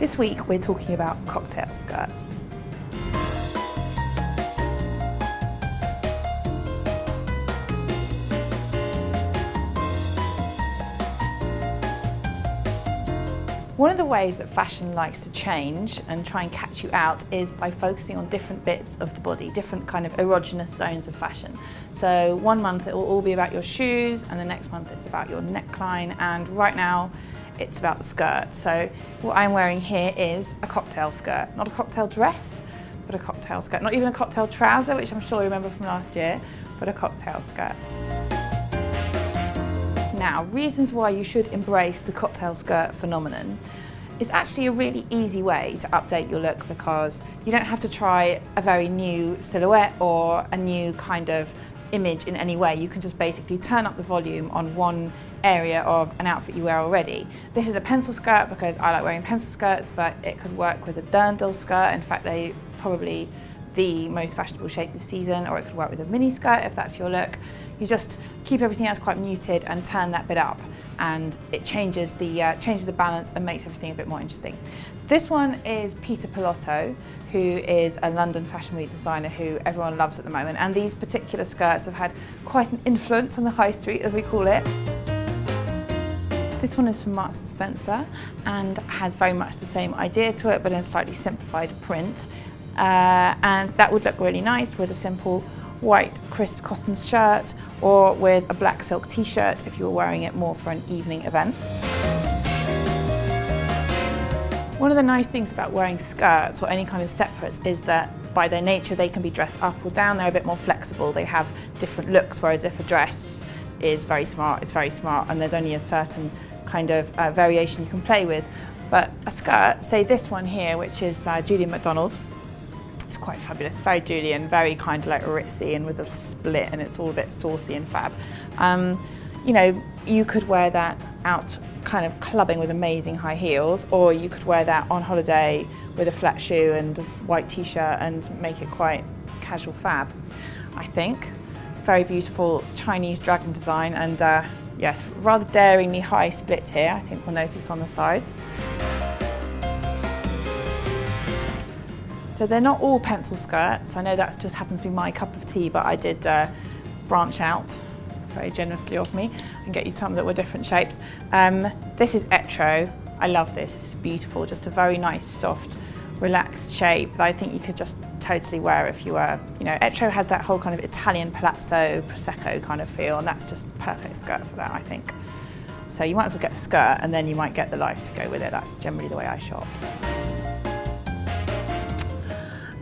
This week we're talking about cocktail skirts. One of the ways that fashion likes to change and try and catch you out is by focusing on different bits of the body, different kind of erogenous zones of fashion. So one month it will all be about your shoes, and the next month it's about your neckline, and right now it's about the skirt. So what I'm wearing here is a cocktail skirt, not a cocktail dress, but a cocktail skirt. Not even a cocktail trouser, which I'm sure you remember from last year, but a cocktail skirt. Now, reasons why you should embrace the cocktail skirt phenomenon is actually a really easy way to update your look, because you don't have to try a very new silhouette or a new kind of image in any way. You can just basically turn up the volume on one area of an outfit you wear already. This is a pencil skirt because I like wearing pencil skirts, but it could work with a dirndl skirt. In fact, they're probably the most fashionable shape this season, or it could work with a mini skirt if that's your look. You just keep everything else quite muted and turn that bit up, and it changes the balance and makes everything a bit more interesting. This one is Peter Pilotto, who is a London fashion week designer who everyone loves at the moment, and these particular skirts have had quite an influence on the high street, as we call it. This one is from Marks & Spencer and has very much the same idea to it, but in a slightly simplified print. And that would look really nice with a simple white crisp cotton shirt, or with a black silk t-shirt if you were wearing it more for an evening event. One of the nice things about wearing skirts or any kind of separates is that by their nature they can be dressed up or down. They're a bit more flexible, they have different looks, whereas if a dress is very smart, it's very smart, and there's only a certain kind of variation you can play with. But a skirt, say this one here, which is Julian Macdonald, it's quite fabulous, very Julian, very kind of like ritzy and with a split, and it's all a bit saucy and fab. You know, you could wear that out kind of clubbing with amazing high heels, or you could wear that on holiday with a flat shoe and a white t-shirt and make it quite casual fab, I think. Very beautiful Chinese dragon design, and yes, rather daringly high split here, I think we'll notice on the sides. So they're not all pencil skirts. I know that just happens to be my cup of tea, but I did branch out very generously of me and get you some that were different shapes. This is Etro. I love this, it's beautiful, just a very nice, soft, relaxed shape that I think you could just totally wear if you were, you know, Etro has that whole kind of Italian palazzo, prosecco kind of feel, and that's just the perfect skirt for that, I think. So you might as well get the skirt and then you might get the life to go with it. That's generally the way I shop.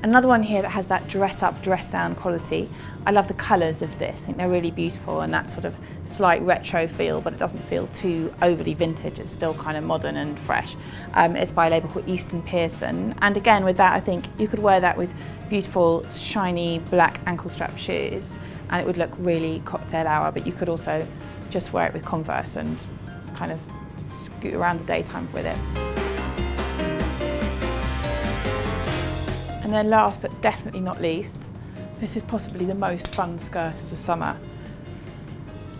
Another one here that has that dress up, dress down quality. I love the colours of this. I think they're really beautiful, and that sort of slight retro feel, but it doesn't feel too overly vintage. It's still kind of modern and fresh. It's by a label called Easton Pearson. And again, with that, I think you could wear that with beautiful, shiny black ankle strap shoes, and it would look really cocktail hour, but you could also just wear it with Converse and kind of scoot around the daytime with it. And then last but definitely not least, this is possibly the most fun skirt of the summer.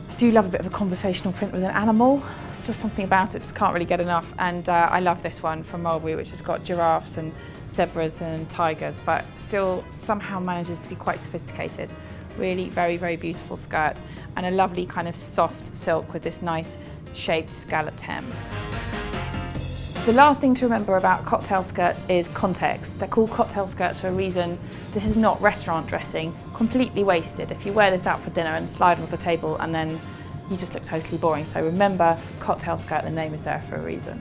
I do love a bit of a conversational print with an animal. It's just something about it, just can't really get enough. And I love this one from Mulberry, which has got giraffes and zebras and tigers, but still somehow manages to be quite sophisticated. Really very, very beautiful skirt, and a lovely kind of soft silk with this nice shaped scalloped hem. The last thing to remember about cocktail skirts is context. They're called cocktail skirts for a reason. This is not restaurant dressing, completely wasted. If you wear this out for dinner and slide on the table, and then you just look totally boring. So remember, cocktail skirt, the name is there for a reason.